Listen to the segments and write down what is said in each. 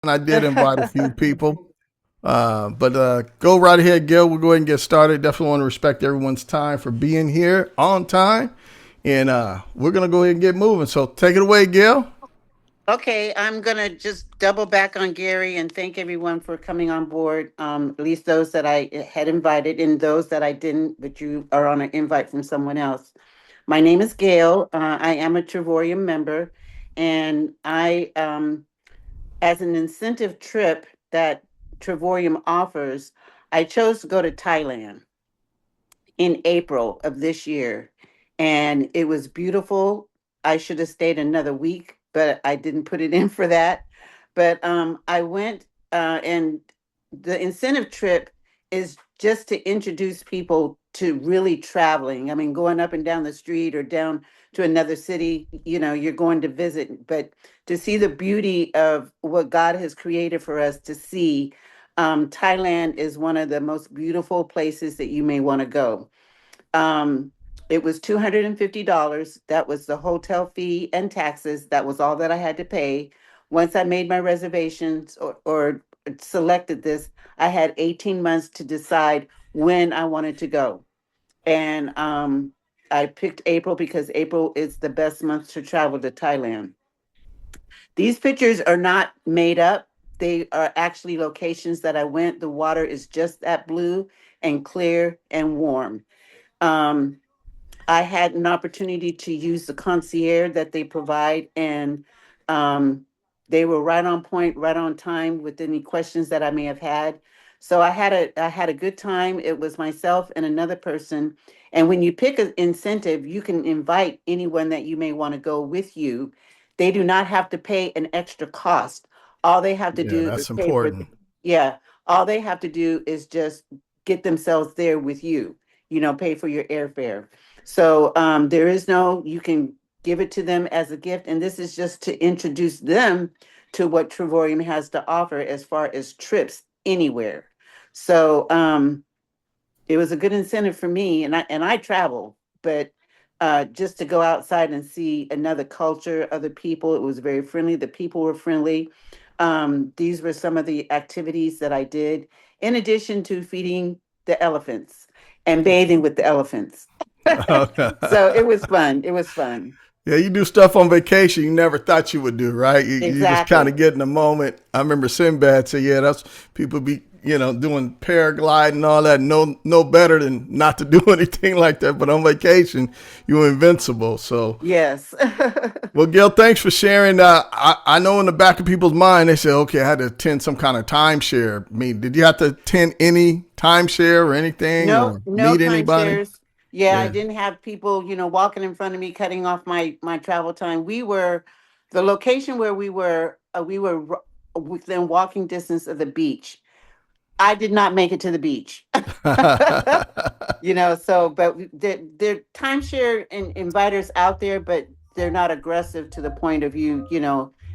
And I did invite a few people. But go right ahead, Gil. We'll go ahead and get started. Definitely want to respect everyone's time for being here on time. And we're going to go ahead and get moving. So take it away, Gil. Okay, I'm gonna just double back on Gary and thank everyone for coming on board. At least those that I had invited, and those that I didn't, but you are on an invite from someone else. My name is Gail. I am a Trevorium member, and as an incentive trip that Trevorium offers, I chose to go to Thailand in April of this year, and it was beautiful. I should have stayed another week, but I didn't put it in for that. But I went, and the incentive trip is just to introduce people to really traveling. I mean, going up and down the street or down to another city, you're going to visit, but to see the beauty of what God has created for us to see. Thailand is one of the most beautiful places that you may want to go. um, it was $250. That was the hotel fee and taxes. That was all that I had to pay. Once I made my reservations or selected this, I had 18 months to decide when I wanted to go. And I picked April because April is the best month to travel to Thailand. These pictures are not made up. They are actually locations that I went. The water is just that blue and clear and warm. Um, I had an opportunity to use the concierge that they provide, and um, they were right on point, right on time with any questions that I may have had. So I had a good time. It was myself and another person. And when you pick an incentive, you can invite anyone that you may want to go with you. They do not have to pay an extra cost. All they have to Yeah, do is that's pay for, important. yeah, all they have to do is just get themselves there with you, pay for your airfare. So there is no, you can give it to them as a gift. And this is just to introduce them to what Trevorium has to offer as far as trips anywhere. So it was a good incentive for me. And I travel, but just to go outside and see another culture, other people, it was very friendly. The people were friendly. These were some of the activities that I did, in addition to feeding the elephants and bathing with the elephants. So it was fun. It was fun. Yeah, you do stuff on vacation you never thought you would do, right? You just kind of Exactly. get in the moment. I remember Sinbad say, "Yeah, that's people be doing paragliding and all that. No better than not to do anything like that. But on vacation, you're invincible." So, Yes. well, Gil, thanks for sharing. I know in the back of people's mind they say, "Okay, I had to attend some kind of timeshare." I mean, did you have to attend any timeshare or anything No, or no meet anybody? timeshares. Yeah, I Yeah. didn't have people, walking in front of me, cutting off my travel time. The location where we were within walking distance of the beach. I did not make it to the beach. But there timeshare inviters out there, but they're not aggressive to the point of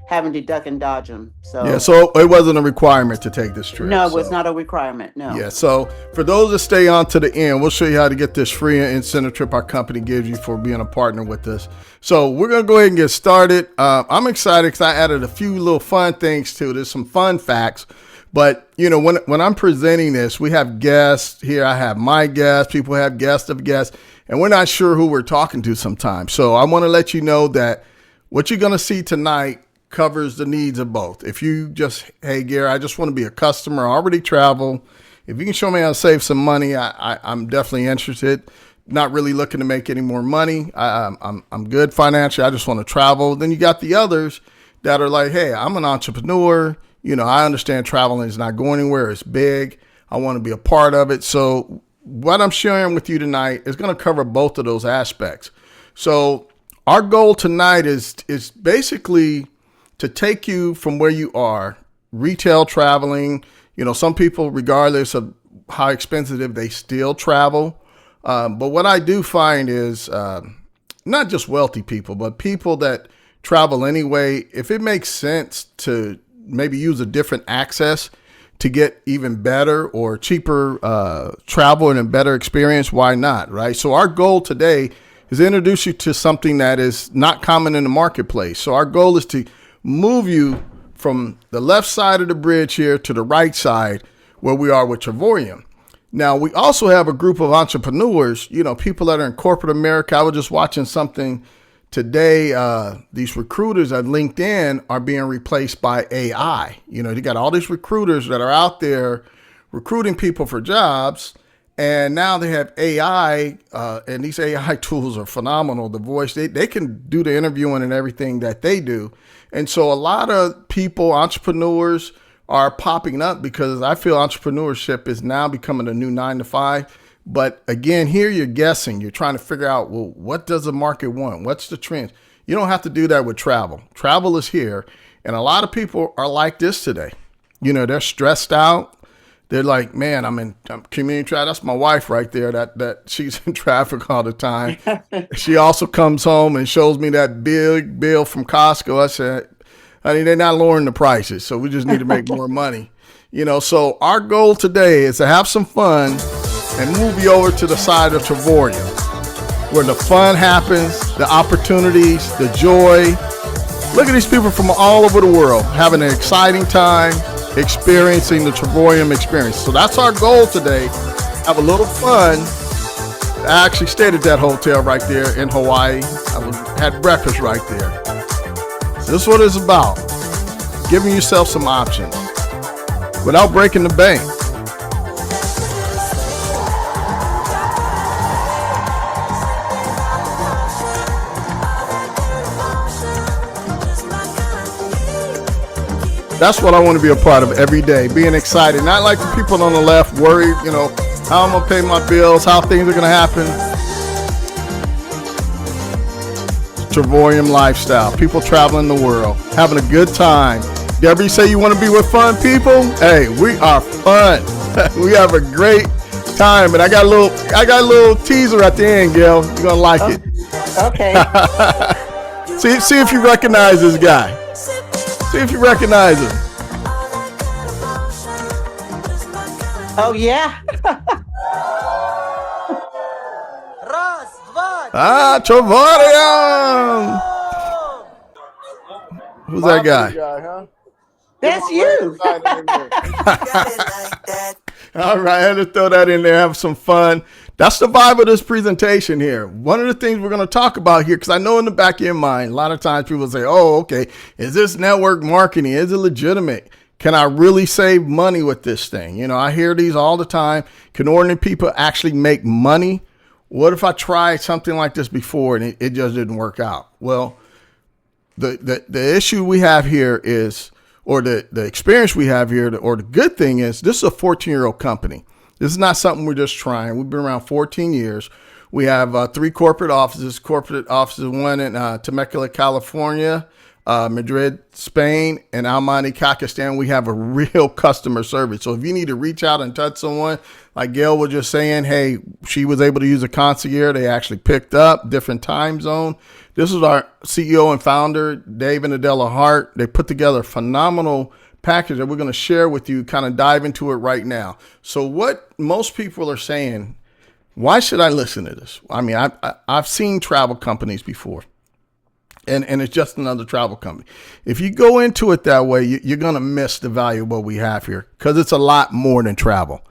having to duck and dodge them. Yeah, So so it wasn't a requirement to take this trip. no, it was So not a requirement. No. yeah, so for those that stay on to the end, we'll show you how to get this free incentive trip our company gives you for being a partner with us. So we're gonna go ahead and get started. I'm excited because I added a few little fun things to this, some fun facts. But when I'm presenting this, we have guests here. I have my guests. People have guests of guests, and we're not sure who we're talking to sometimes. So I want to let you know that what you're gonna see tonight covers the needs of both. If you just, hey, Gary, I just want to be a customer, I already travel. If you can show me how to save some money, I'm definitely interested. Not really looking to make any more money. I'm good financially. I just want to travel. Then you got the others that are like, hey, I'm an entrepreneur. I understand traveling is not going anywhere. It's big. I want to be a part of it. So what I'm sharing with you tonight is going to cover both of those aspects. So our goal tonight is basically to take you from where you are, retail traveling. Some people, regardless of how expensive, they still travel. But what I do find is not just wealthy people, but people that travel anyway, if it makes sense to maybe use a different access to get even better or cheaper travel and a better experience, why not, right? So our goal today is to introduce you to something that is not common in the marketplace. So our goal is to move you from the left side of the bridge here to the right side where we are with Trevorium. Now, we also have a group of entrepreneurs, people that are in corporate America. I was just watching something today. These recruiters at LinkedIn are being replaced by AI. You got all these recruiters that are out there recruiting people for jobs. And now they have AI, and these AI tools are phenomenal. The voice, they can do the interviewing and everything that they do. And so a lot of people, entrepreneurs, are popping up because I feel entrepreneurship is now becoming a new 9-to-5. But again, here you're guessing. You're trying to figure out, well, what does the market want? What's the trend? You don't have to do that with travel. Travel is here. And a lot of people are like this today. They're stressed out. They're like, man, I'm community travel. That's my wife right there. That she's in traffic all the time. She also comes home and shows me that big bill from Costco. I said, honey, they're not lowering the prices, so we just need to make more money. So our goal today is to have some fun and move you over to the side of Trevorium, where the fun happens, the opportunities, the joy. Look at these people from all over the world having an exciting time experiencing the Trevorium experience. So that's our goal today. Have a little fun. I actually stayed at that hotel right there in Hawaii. Had breakfast right there. So this is what it's about. Giving yourself some options without breaking the bank. That's what I want to be a part of every day, being excited. Not like the people on the left worried, how I'm going to pay my bills, how things are going to happen. Trevorium lifestyle, people traveling the world, having a good time. Deborah, you say you want to be with fun people? Hey, we are fun. We have a great time. And I got a little teaser at the end, Gail. You're going to like it. Okay. See if you recognize this guy. See if you recognize him. Oh, yeah. Trevorium. Who's that guy? That's you. All right, I had to throw that in there, have some fun. That's the vibe of this presentation here. One of the things we're going to talk about here, because I know in the back of your mind, a lot of times people say, oh, okay, is this network marketing? Is it legitimate? Can I really save money with this thing? I hear these all the time. Can ordinary people actually make money? What if I tried something like this before and it just didn't work out? Well, the issue we have here is, or the experience we have here, or the good thing is, this is a 14-year-old company. This is not something we're just trying. We've been around 14 years. We have 3 corporate offices. One in Temecula, California, Madrid, Spain, and Almaty, Pakistan. We have a real customer service. So if you need to reach out and touch someone, like Gail was just saying, hey, she was able to use a concierge. They actually picked up different time zone. This is our CEO and founder, Dave and Adela Hart. They put together a phenomenal package that we're going to share with you, kind of dive into it right now. So what most people are saying, why should I listen to this? I mean, I've seen travel companies before, and it's just another travel company. If you go into it that way, you're going to miss the value of what we have here, because it's a lot more than travel.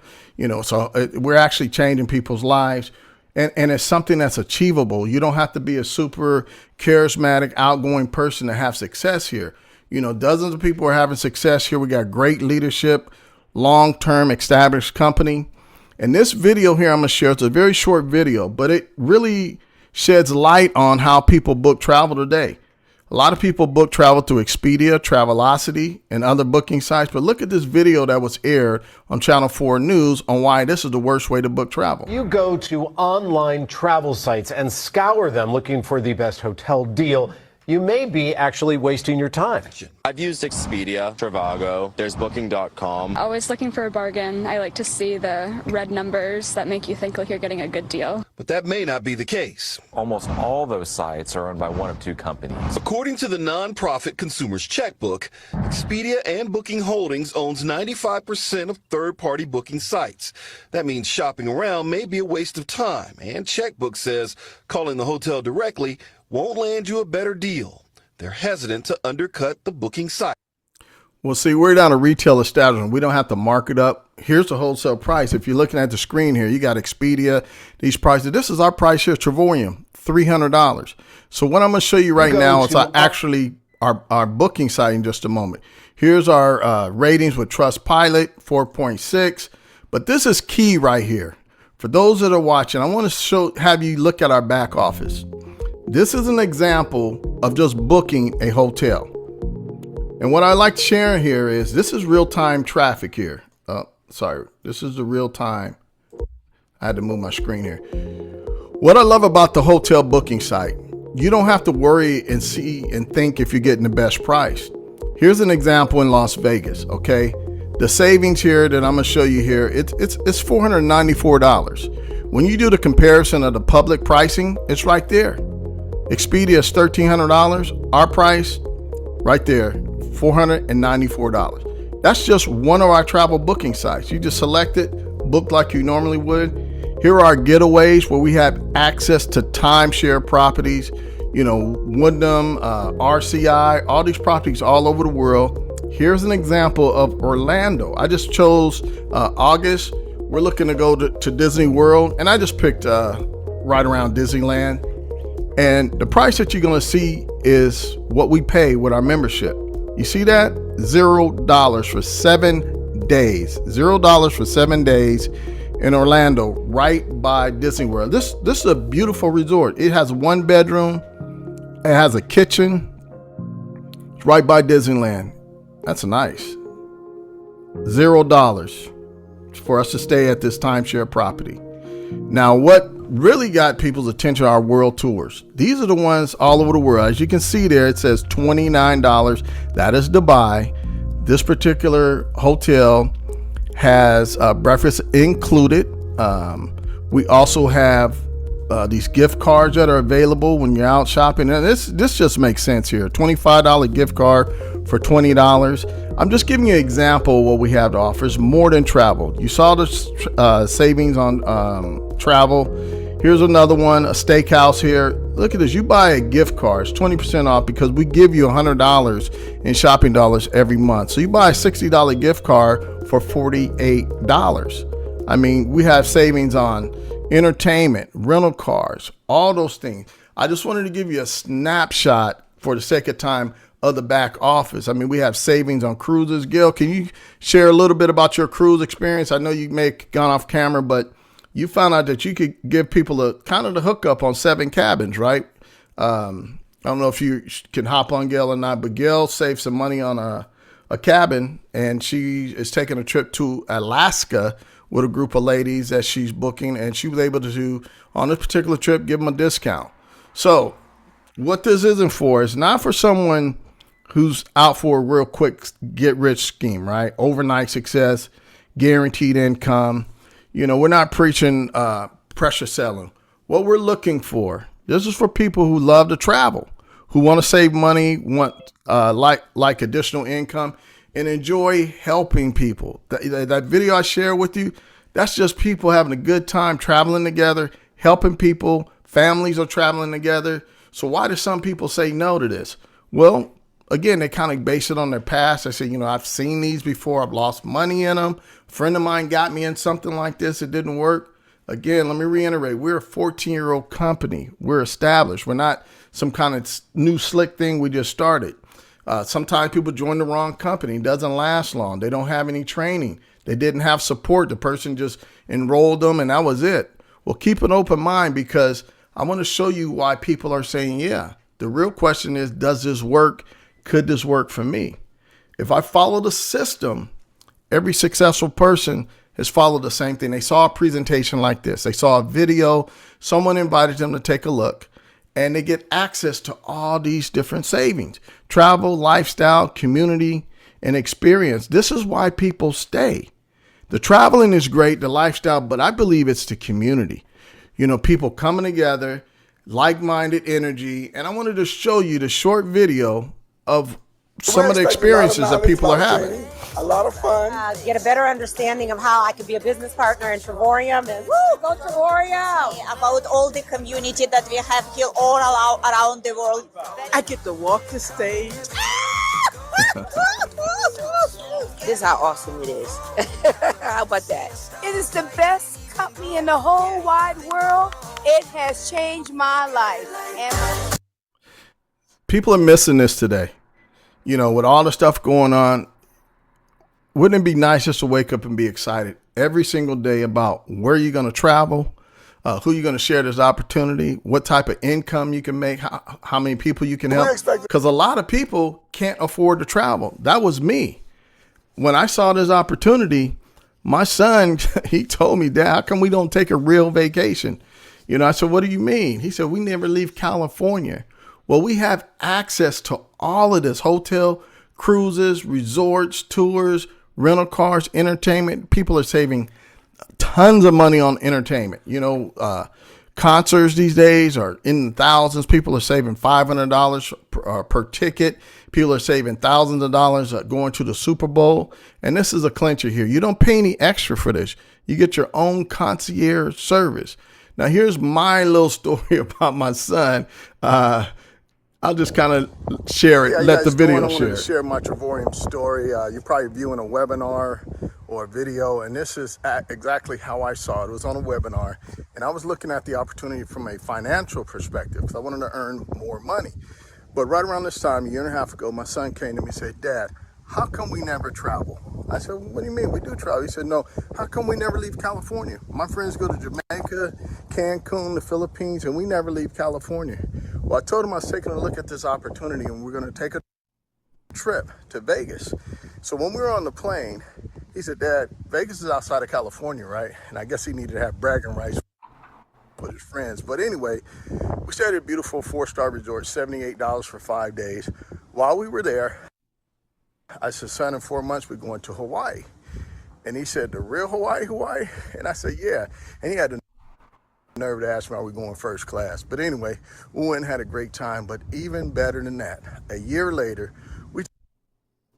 So we're actually changing people's lives. And it's something that's achievable. You don't have to be a super charismatic, outgoing person to have success here. Dozens of people are having success here. We got great leadership, long-term established company. And this video here I'm going to share, it's a very short video, but it really sheds light on how people book travel today. A lot of people book travel through Expedia, Travelocity, and other booking sites. But look at this video that was aired on Channel 4 News on why this is the worst way to book travel. You go to online travel sites and scour them looking for the best hotel deal. You may be actually wasting your time. I've used Expedia, Trivago, there's Booking.com. Always looking for a bargain. I like to see the red numbers that make you think like you're getting a good deal. But that may not be the case. Almost all those sites are owned by one of 2 companies. According to the nonprofit Consumers Checkbook, Expedia and Booking Holdings owns 95% of third-party booking sites. That means shopping around may be a waste of time, and Checkbook says calling the hotel directly won't land you a better deal. They're hesitant to undercut the booking site. Well, see, we're down a retail establishment. We don't have to mark it up. Here's the wholesale price. If you're looking at the screen here, you got Expedia, these prices. This is our price here, Trevorium, $300. So what I'm going to show you right now is our booking site in just a moment. Here's our ratings with Trustpilot, 4.6. But this is key right here. For those that are watching, I want to have you look at our back office. This is an example of just booking a hotel. And what I like to share here is this is real-time traffic here. This is the real-time. I had to move my screen here. What I love about the hotel booking site, you don't have to worry and see and think if you're getting the best price. Here's an example in Las Vegas, okay? The savings here that I'm gonna show you here, it's $494. When you do the comparison of the public pricing, it's right there. Expedia is $1,300. Our price, right there, $494. That's just one of our travel booking sites. You just select it, book like you normally would. Here are our getaways where we have access to timeshare properties, Wyndham, RCI, all these properties all over the world. Here's an example of Orlando. I just chose August. We're looking to go to Disney World, and I just picked right around Disneyland. And the price that you're going to see is what we pay with our membership. You see that? $0 for 7 days. $0 for 7 days in Orlando, right by Disney World. This is a beautiful resort. It has 1 bedroom. It has a kitchen. It's right by Disneyland. That's nice. $0 for us to stay at this timeshare property. Now, what really got people's attention are world tours. These are the ones all over the world. As you can see there, it says $29. That is Dubai. This particular hotel has breakfast included. We also have these gift cards that are available when you're out shopping. And this just makes sense here. $25 gift card for $20. I'm just giving you an example of what we have to offer. It's more than travel. You saw the savings on travel. Here's another one, a steakhouse here. Look at this. You buy a gift card, it's 20% off because we give you $100 in shopping dollars every month. So you buy a $60 gift card for $48. I mean, we have savings on entertainment, rental cars, all those things. I just wanted to give you a snapshot for the sake of time of the back office. I mean, we have savings on cruises. Gil, can you share a little bit about your cruise experience? I know you may have gone off camera, but you found out that you could give people a kind of the hookup on 7 cabins, right? I don't know if you can hop on Gail or not, but Gail saved some money on a cabin, and she is taking a trip to Alaska with a group of ladies that she's booking, and she was able to, on this particular trip, give them a discount. So what this isn't for is not for someone who's out for a real quick get-rich scheme, right? Overnight success, guaranteed income. We're not preaching pressure selling. What we're looking for, this is for people who love to travel, who want to save money, want like additional income, and enjoy helping people. That video I shared with you, that's just people having a good time traveling together, helping people. Families are traveling together. So why do some people say no to this? Well, again, they kind of base it on their past. They say, I've seen these before. I've lost money in them. A friend of mine got me in something like this. It didn't work. Again, let me reiterate. We're a 14-year-old company. We're established. We're not some kind of new slick thing we just started. Sometimes people join the wrong company. It doesn't last long. They don't have any training. They didn't have support. The person just enrolled them and that was it. Well, keep an open mind because I want to show you why people are saying, yeah. The real question is, does this work? Could this work for me? If I follow the system, every successful person has followed the same thing. They saw a presentation like this. They saw a video. Someone invited them to take a look. And they get access to all these different savings. Travel, lifestyle, community, and experience. This is why people stay. The traveling is great, the lifestyle, but I believe it's the community. People coming together, like-minded energy. And I wanted to show you the short video of some of the experiences that people are having. A lot of fun. Get a better understanding of how I could be a business partner in Trevorium. And go Trevorium! About all the community that we have here all around the world. I get to walk the stage. This is how awesome it is. How about that? It is the best company in the whole wide world. It has changed my life. And People are missing this today. You know, with all the stuff going on, wouldn't it be nice just to wake up and be excited every single day about where you're going to travel, who you're going to share this opportunity, what type of income you can make, how many people you can help? Because a lot of people can't afford to travel. That was me. When I saw this opportunity, my son, he told me, Dad, how come we don't take a real vacation? You know, I said, what do you mean? He said, we never leave California. Well, we have access to all of this: hotel, cruises, resorts, tours, rental cars, entertainment. People are saving tons of money on entertainment. You know, concerts these days are in the thousands. People are saving $500 per ticket. People are saving thousands of dollars going to the Super Bowl. And this is a clincher here. You don't pay any extra for this. You get your own concierge service. Now, here's my little story about my son. I'll just kind of share it, let the video share. I wanted to share my Trevorium story. You're probably viewing a webinar or a video, and this is exactly how I saw it. It was on a webinar, and I was looking at the opportunity from a financial perspective because I wanted to earn more money. But right around this time, a year and a half ago, my son came to me and said, Dad, how come we never travel? I said, what do you mean? We do travel. He said, no, how come we never leave California? My friends go to Jamaica, Cancun, the Philippines, and we never leave California. Well, I told him I was taking a look at this opportunity, and we're going to take a trip to Vegas. So when we were on the plane, he said, Dad, Vegas is outside of California, right? And I guess he needed to have bragging rights with his friends. But anyway, we stayed at a beautiful 4-star resort, $78 for 5 days. While we were there, I said, son, in 4 months, we're going to Hawaii. And he said, the real Hawaii? And I said, yeah. And he had the nerve to ask me, are we going first class? But anyway, we went and had a great time. But even better than that, a year later, we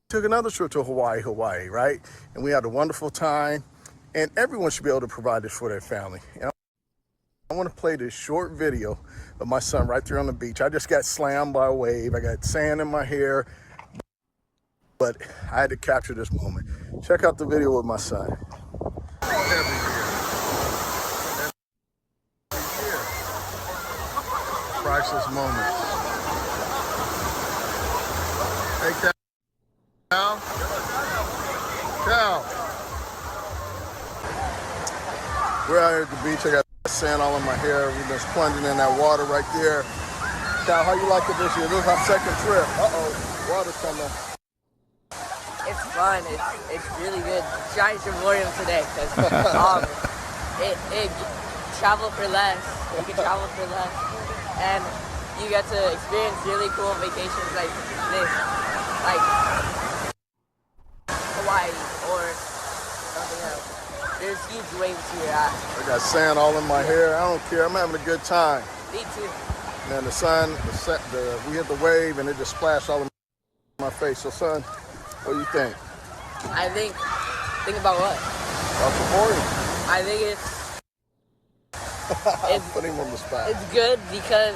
took another trip to Hawaii, right? And we had a wonderful time. And everyone should be able to provide this for their family. And I want to play this short video of my son right there on the beach. I just got slammed by a wave. I got sand in my hair. But I had to capture this moment. Check out the video with my son. Every year. Priceless moments. Hey, Cal. Cal. We're out here at the beach. I got sand all in my hair. We've been plunging in that water right there. Cal, how you like it this year? This is our second trip. Uh-oh, water's coming. It's fun. It's really good. Trying Trevorium today because it travel for less. You can travel for less, and you get to experience really cool vacations like this, like Hawaii or something else. There's huge waves here. I got sand all in my hair. I don't care. I'm having a good time. Me too. Man, the sun, we hit the wave and it just splashed all in my face. So, son, what do you think? I think about what? About Trevorium. I think it's putting him on the spot. It's good because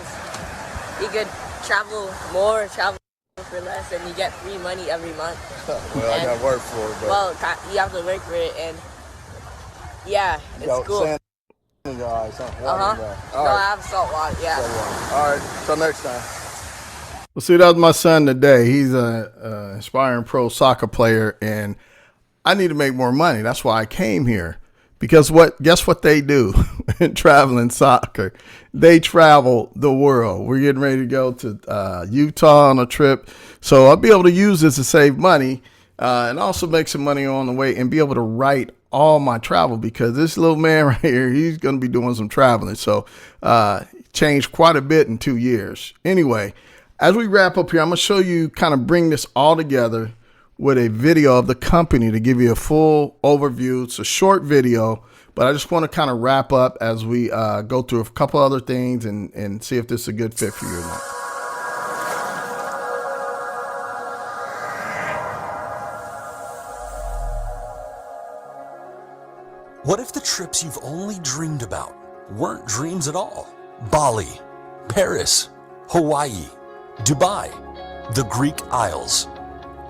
you could travel more, travel for less, and you get free money every month. Well, I got work for it, but well, you have to work for it, and yeah, it's cool. Sand in your eyes, huh? I have salt water. Yeah. All right. Till next time. Well, see, that was my son today. He's an aspiring pro soccer player, and I need to make more money. That's why I came here. Because guess what they do in traveling soccer? They travel the world. We're getting ready to go to Utah on a trip. So I'll be able to use this to save money and also make some money on the way and be able to write all my travel, because this little man right here, he's going to be doing some traveling. So changed quite a bit in 2 years. Anyway, as we wrap up here, I'm going to show you, kind of bring this all together with a video of the company to give you a full overview. It's a short video, but I just want to kind of wrap up as we go through a couple other things and see if this is a good fit for you or not. What if the trips you've only dreamed about weren't dreams at all? Bali, Paris, Hawaii, Dubai, the Greek Isles.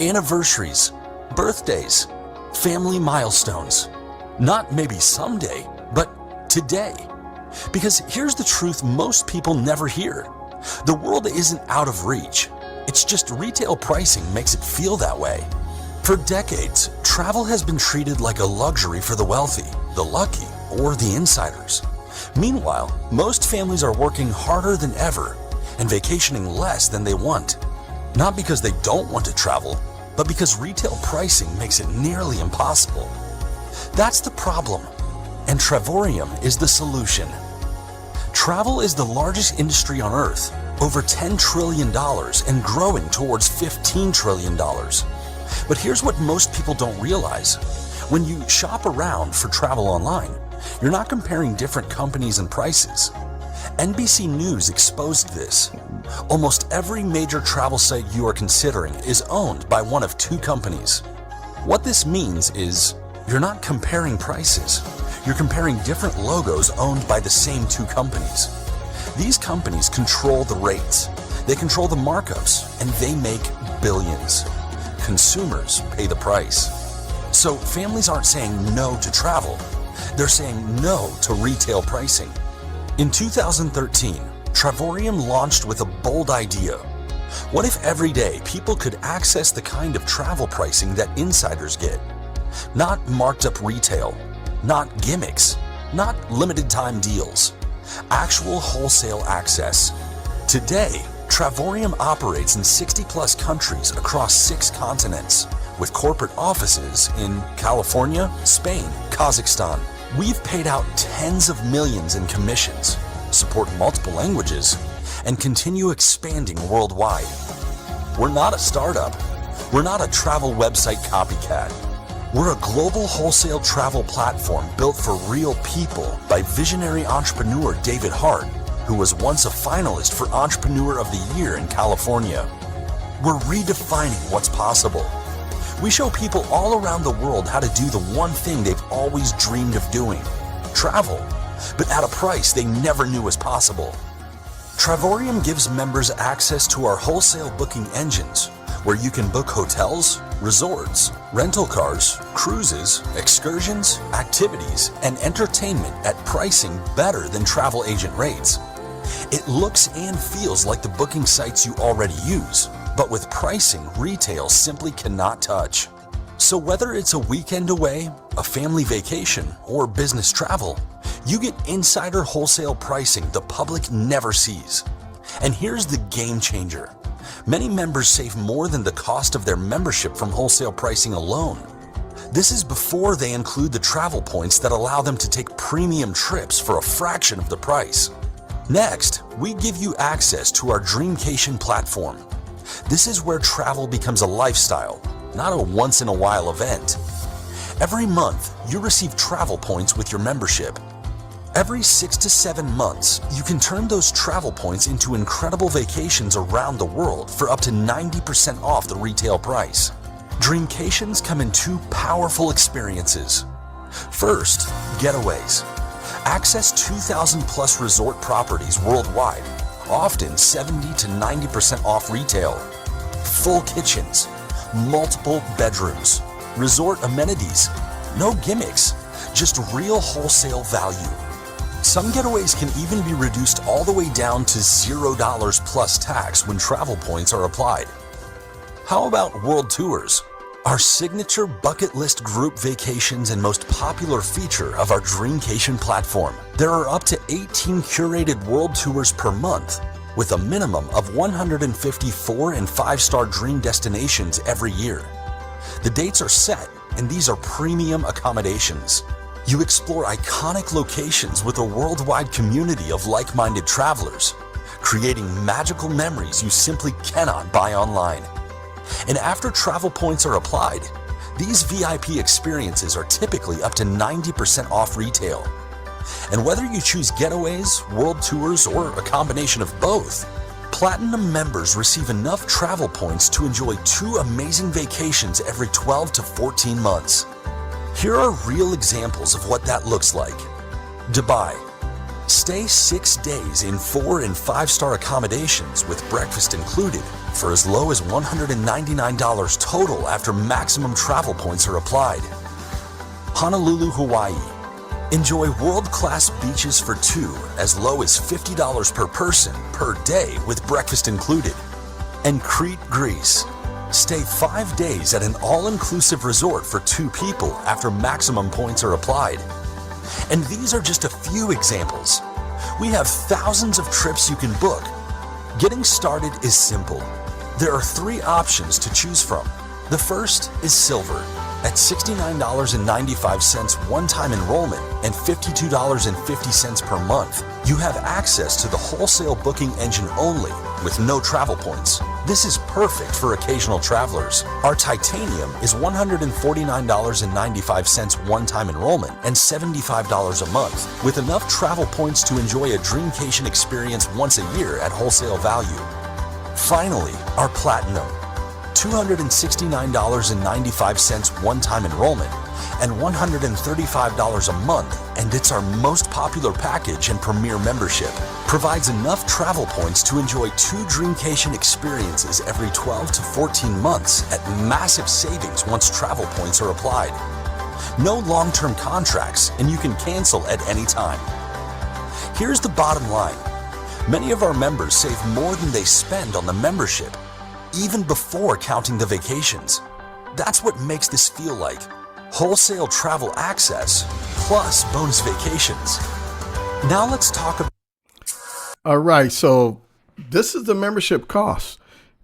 anniversaries, birthdays, family milestones. Not maybe someday, but today. Because here's the truth most people never hear. The world isn't out of reach. It's just retail pricing makes it feel that way. For decades, travel has been treated like a luxury for the wealthy, the lucky, or the insiders. Meanwhile, most families are working harder than ever and vacationing less than they want. Not because they don't want to travel, but because retail pricing makes it nearly impossible. That's the problem, and Travorium is the solution. Travel is the largest industry on Earth, over $10 trillion and growing towards $15 trillion. But here's what most people don't realize. When you shop around for travel online, you're not comparing different companies and prices. NBC News exposed this. Almost every major travel site you are considering is owned by one of two companies. What this means is you're not comparing prices. You're comparing different logos owned by the same two companies. These companies control the rates, they control the markups, and they make billions. Consumers pay the price. So families aren't saying no to travel, they're saying no to retail pricing. In 2013, Travorium launched with a bold idea. What if every day people could access the kind of travel pricing that insiders get? Not marked up retail, not gimmicks, not limited time deals. Actual wholesale access. Today, Travorium operates in 60+ countries across 6 continents, with corporate offices in California, Spain, Kazakhstan. We've paid out tens of millions in commissions, support multiple languages, and continue expanding worldwide. We're not a startup. We're not a travel website copycat. We're a global wholesale travel platform built for real people by visionary entrepreneur David Hart, who was once a finalist for Entrepreneur of the Year in California. We're redefining what's possible. We show people all around the world how to do the one thing they've always dreamed of doing, travel, but at a price they never knew was possible. Travorium gives members access to our wholesale booking engines, where you can book hotels, resorts, rental cars, cruises, excursions, activities, and entertainment at pricing better than travel agent rates. It looks and feels like the booking sites you already use, but with pricing retail simply cannot touch. So whether it's a weekend away, a family vacation, or business travel, you get insider wholesale pricing the public never sees. And here's the game changer. Many members save more than the cost of their membership from wholesale pricing alone. This is before they include the travel points that allow them to take premium trips for a fraction of the price. Next, we give you access to our Dreamcation platform. This is where travel becomes a lifestyle, not a once-in-a-while event. Every month, you receive travel points with your membership. Every 6 to 7 months, you can turn those travel points into incredible vacations around the world for up to 90% off the retail price. Dreamcations come in 2 powerful experiences. First, getaways. Access 2,000+ resort properties worldwide, often 70 to 90% off retail. Full kitchens, multiple bedrooms, resort amenities, no gimmicks, just real wholesale value. Some getaways can even be reduced all the way down to $0 plus tax when travel points are applied. How about world tours? Our signature bucket list group vacations and most popular feature of our Dreamcation platform. There are up to 18 curated world tours per month, with a minimum of 150 4- and 5-star dream destinations every year. The dates are set, and these are premium accommodations. You explore iconic locations with a worldwide community of like-minded travelers, creating magical memories you simply cannot buy online. And after travel points are applied, these VIP experiences are typically up to 90% off retail. And whether you choose getaways, world tours, or a combination of both, Platinum members receive enough travel points to enjoy 2 amazing vacations every 12 to 14 months. Here are real examples of what that looks like. Dubai, Stay 6 days in 4- and 5-star accommodations with breakfast included for as low as $199 total after maximum travel points are applied. Honolulu, Hawaii. Enjoy world-class beaches for 2 as low as $50 per person per day with breakfast included. And Crete, Greece. Stay 5 days at an all-inclusive resort for 2 people after maximum points are applied. And these are just a few examples. We have thousands of trips you can book. Getting started is simple. There are 3 options to choose from. The first is Silver at $69.95 one-time enrollment and $52.50 per month. You have access to the wholesale booking engine only with no travel points. This is perfect for occasional travelers. Our Titanium is $149.95 one-time enrollment and $75 a month with enough travel points to enjoy a dreamcation experience once a year at wholesale value. Finally, our Platinum, $269.95 one-time enrollment and $135 a month, and it's our most popular package and premier membership. Provides enough travel points to enjoy 2 dreamcation experiences every 12 to 14 months at massive savings once travel points are applied. No long-term contracts, and you can cancel at any time. Here's the bottom line. Many of our members save more than they spend on the membership, even before counting the vacations. That's what makes this feel like wholesale travel access plus bonus vacations. Now let's talk about. All right, so this is the membership cost.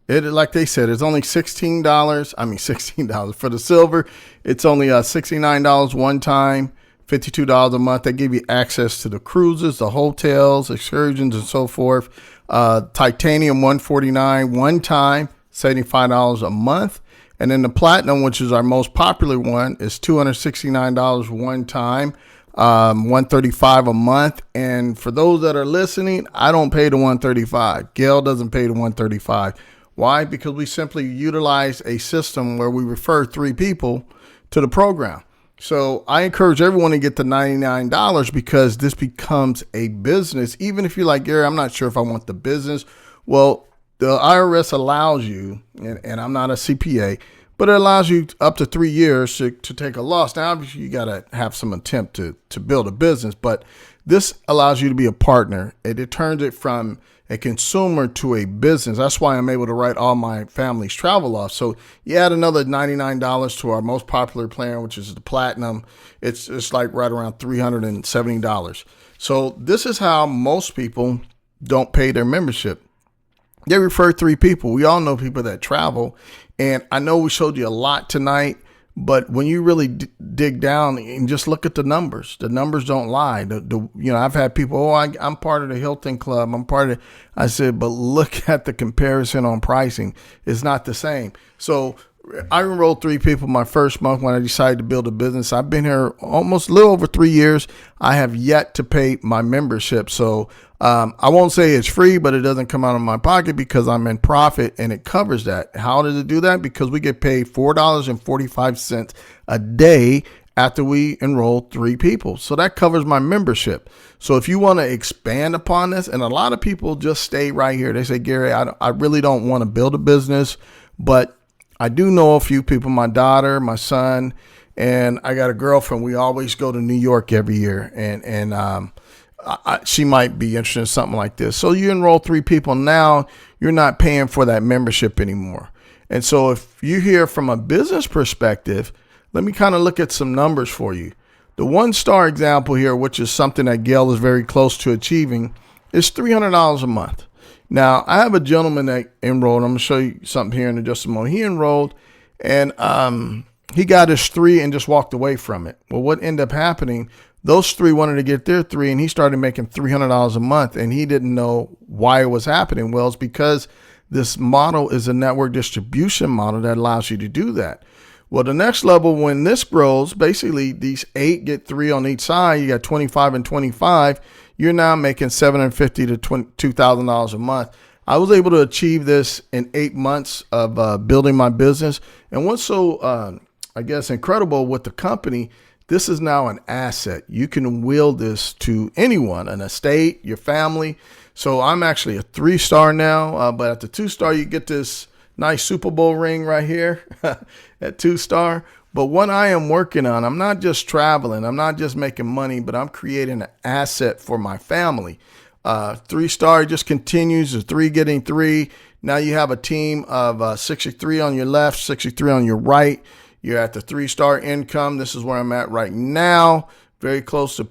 It, like they said, it's only $16. I mean, $16 for the Silver. It's only $69 one time, $52 a month. They give you access to the cruises, the hotels, excursions, and so forth. Titanium $149 one time, $75 a month. And then the Platinum, which is our most popular one, is $269 one time, $135 a month. And for those that are listening, I don't pay the $135. Gail doesn't pay the $135. Why? Because we simply utilize a system where we refer 3 people to the program. So I encourage everyone to get the $99 because this becomes a business. Even if you're like, Gary, I'm not sure if I want the business. Well, the IRS allows you, and I'm not a CPA, but it allows you up to 3 years to take a loss. Now, obviously, you got to have some attempt to build a business, but this allows you to be a partner. It turns it from a consumer to a business. That's why I'm able to write all my family's travel off. So you add another $99 to our most popular plan, which is the Platinum. It's like right around $370. So this is how most people don't pay their membership. They refer 3 people. We all know people that travel. And I know we showed you a lot tonight, but when you really dig down and just look at the numbers don't lie. I've had people, I'm part of the Hilton Club. I said, but look at the comparison on pricing. It's not the same. So I enrolled 3 people my first month when I decided to build a business. I've been here almost a little over 3 years. I have yet to pay my membership. So I won't say it's free, but it doesn't come out of my pocket because I'm in profit and it covers that. How does it do that? Because we get paid $4.45 a day after we enroll 3 people. So that covers my membership. So if you want to expand upon this, and a lot of people just stay right here. They say, Gary, I really don't want to build a business, but I do know a few people, my daughter, my son, and I got a girlfriend. We always go to New York every year, and she might be interested in something like this. So you enroll 3 people. Now you're not paying for that membership anymore. And so if you hear from a business perspective, let me kind of look at some numbers for you. The 1-star example here, which is something that Gail is very close to achieving, is $300 a month. Now, I have a gentleman that enrolled. I'm going to show you something here in just a moment. He enrolled, and he got his 3 and just walked away from it. Well, what ended up happening, those 3 wanted to get their 3, and he started making $300 a month, and he didn't know why it was happening. Well, it's because this model is a network distribution model that allows you to do that. Well, the next level, when this grows, basically these 8 get 3 on each side. You got 25 and 25. You're now making $750 to $2,000 a month. I was able to achieve this in 8 months of building my business. And what's so, incredible with the company, This is now an asset. You can will this to anyone, an estate, your family. So I'm actually a 3-star now, but at the 2-star, you get this nice Super Bowl ring right here at 2-star. But what I am working on, I'm not just traveling, I'm not just making money, but I'm creating an asset for my family. 3-star just continues, the 3 getting 3. Now you have a team of 63 on your left, 63 on your right. You're at the 3-star income. This is where I'm at right now. Very close to,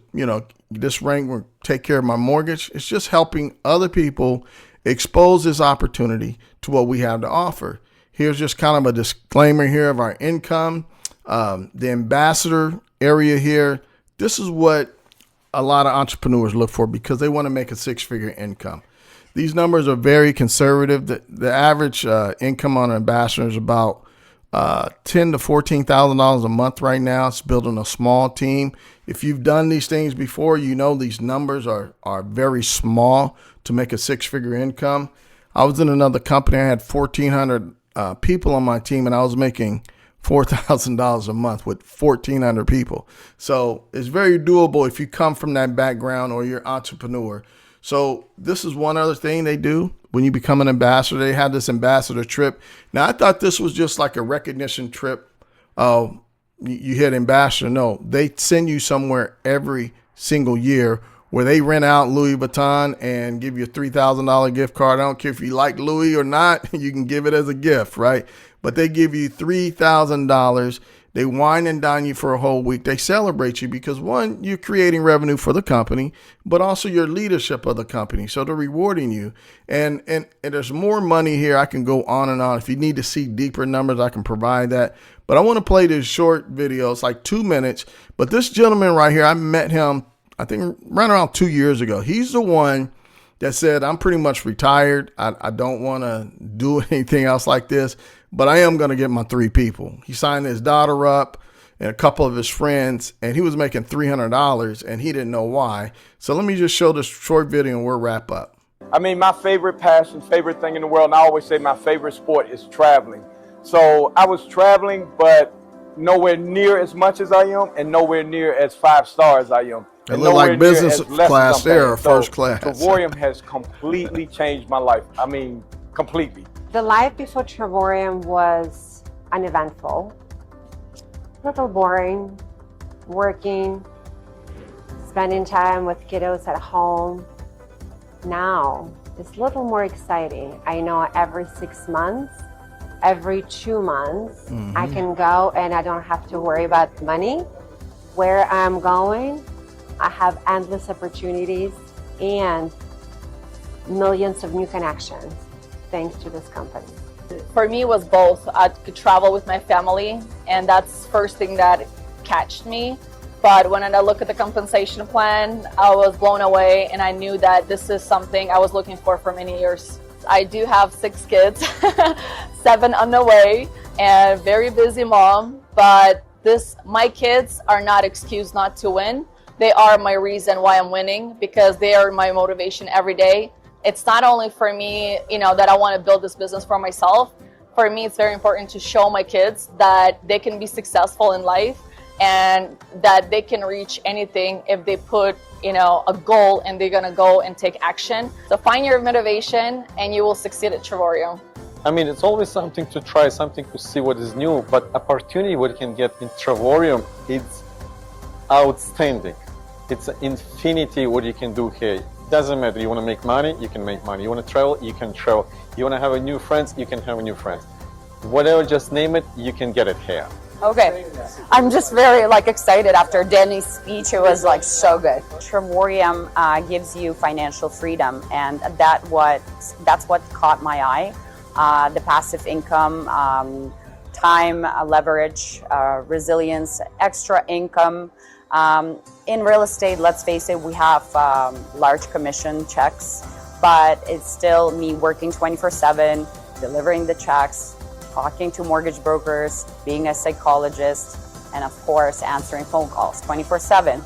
this rank will take care of my mortgage. It's just helping other people expose this opportunity to what we have to offer. Here's just kind of a disclaimer here of our income. The ambassador area here, this is what a lot of entrepreneurs look for because they want to make a 6-figure income. These numbers are very conservative. The average income on an ambassador is about $10,000 to $14,000 a month right now. It's building a small team. If you've done these things before, you know these numbers are very small to make a 6-figure income. I was in another company. I had 1,400 people on my team, and I was making $4,000 a month with 1,400 people. So it's very doable if you come from that background or you're an entrepreneur. So this is one other thing they do when you become an ambassador. They have this ambassador trip. Now, I thought this was just like a recognition trip. You hit ambassador. No, they send you somewhere every single year where they rent out Louis Vuitton and give you a $3,000 gift card. I don't care if you like Louis or not, you can give it as a gift, right? But they give you $3,000. They wine and dine you for a whole week. They celebrate you because, one, you're creating revenue for the company, but also your leadership of the company. So they're rewarding you. And there's more money here. I can go on and on. If you need to see deeper numbers, I can provide that. But I want to play this short video. It's like 2 minutes. But this gentleman right here, I met him, I think, right around 2 years ago. He's the one that said, I'm pretty much retired. I don't want to do anything else like this, but I am going to get my 3 people. He signed his daughter up and a couple of his friends, and he was making $300, and he didn't know why. So let me just show this short video, and we'll wrap up. I mean, my favorite passion, favorite thing in the world, and I always say my favorite sport is traveling. So I was traveling, but nowhere near as much as I am, and nowhere near as 5 stars I am. It looked like business class there or first class. Trevorium has completely changed my life. I mean, completely. The life before Trevorium was uneventful, a little boring, working, spending time with kiddos at home. Now, it's a little more exciting. I know every 6 months, every 2 months, I can go and I don't have to worry about money, where I'm going. I have endless opportunities and millions of new connections thanks to this company. For me, it was both. I could travel with my family, and that's the first thing that catched me. But when I look at the compensation plan, I was blown away, and I knew that this is something I was looking for many years. I do have 6 kids, 7 on the way, and very busy mom. But my kids are not excuse not to win. They are my reason why I'm winning, because they are my motivation every day. It's not only for me, that I want to build this business for myself. For me, it's very important to show my kids that they can be successful in life and that they can reach anything if they put, a goal and they're going to go and take action. So find your motivation and you will succeed at Trevorium. I mean, it's always something to try, something to see what is new, but opportunity what you can get in Trevorium, it's outstanding. It's infinity what you can do here. Doesn't matter. You want to make money, you can make money. You want to travel, you can travel. You want to have a new friends, you can have a new friends. Whatever, just name it, you can get it here. Okay, I'm just very excited after Danny's speech. It was so good. Trevorium gives you financial freedom, and that's what caught my eye. The passive income, time, leverage, resilience, extra income. In real estate, let's face it, we have large commission checks, but it's still me working 24/7, delivering the checks, talking to mortgage brokers, being a psychologist, and of course, answering phone calls 24/7.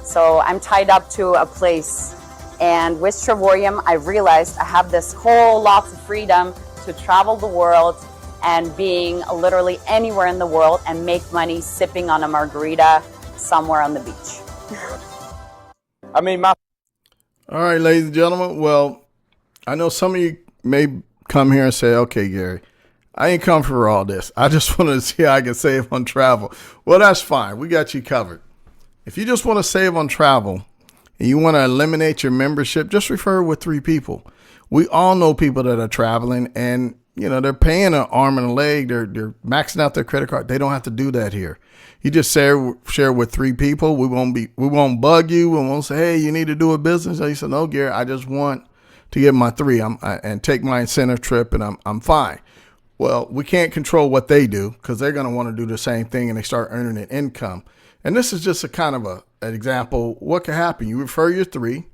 So I'm tied up to a place. And with Trevorium, I realized I have this whole lot of freedom to travel the world and being literally anywhere in the world and make money sipping on a margarita somewhere on the beach. I mean, my. All right, ladies and gentlemen. Well, I know some of you may come here and say, okay, Gary, I ain't come for all this. I just wanted to see how I can save on travel. Well, that's fine. We got you covered. If you just want to save on travel and you want to eliminate your membership, just refer with 3 people. We all know people that are traveling and, you know, they're paying an arm and a leg. They're maxing out their credit card. They don't have to do that here. You just share with 3 people. We won't bug you. We won't say, hey, you need to do a business. You say, no, Gary, I just want to get my 3 and take my incentive trip and I'm fine. Well, we can't control what they do because they're going to want to do the same thing and they start earning an income. And this is just a kind of an example. What could happen? You refer your 3.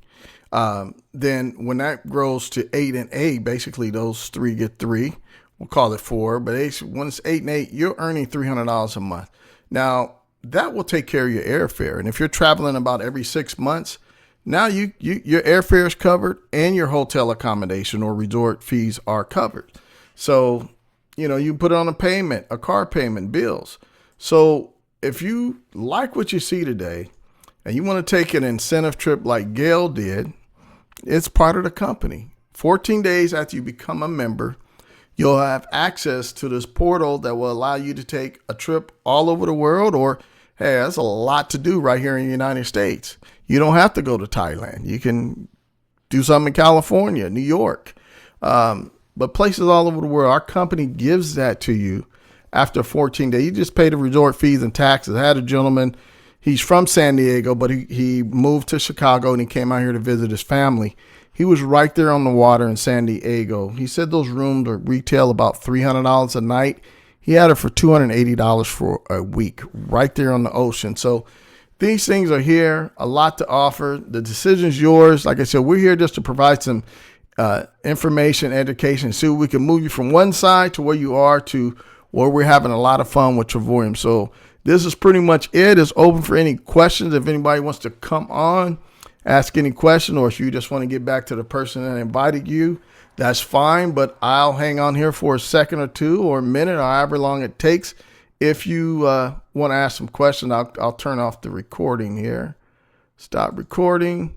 Then when that grows to 8 and 8, basically those 3 get 3. We'll call it 4. But when it's 8 and 8, you're earning $300 a month. Now, that will take care of your airfare. And if you're traveling about every 6 months, now your airfare is covered and your hotel accommodation or resort fees are covered. So, you know, you put it on a payment, a car payment, bills. So if you like what you see today and you want to take an incentive trip like Gail did, it's part of the company. 14 days after you become a member, you'll have access to this portal that will allow you to take a trip all over the world, or, hey, that's a lot to do right here in the United States. You don't have to go to Thailand. You can do something in California, New York, but places all over the world. Our company gives that to you after 14 days. You just pay the resort fees and taxes. I had a gentleman, he's from San Diego, but he moved to Chicago and he came out here to visit his family. He was right there on the water in San Diego. He said those rooms are retail about $300 a night. He had it for $280 for a week right there on the ocean. So these things are here, a lot to offer. The decision's yours. Like I said, we're here just to provide some information, education, see if we can move you from one side to where you are to where we're having a lot of fun with Trevorium. So this is pretty much it. It's open for any questions. If anybody wants to come on, ask any question, or if you just want to get back to the person that invited you, that's fine. But I'll hang on here for a second or 2 or a minute or however long it takes. If you want to ask some questions, I'll turn off the recording here. Stop recording.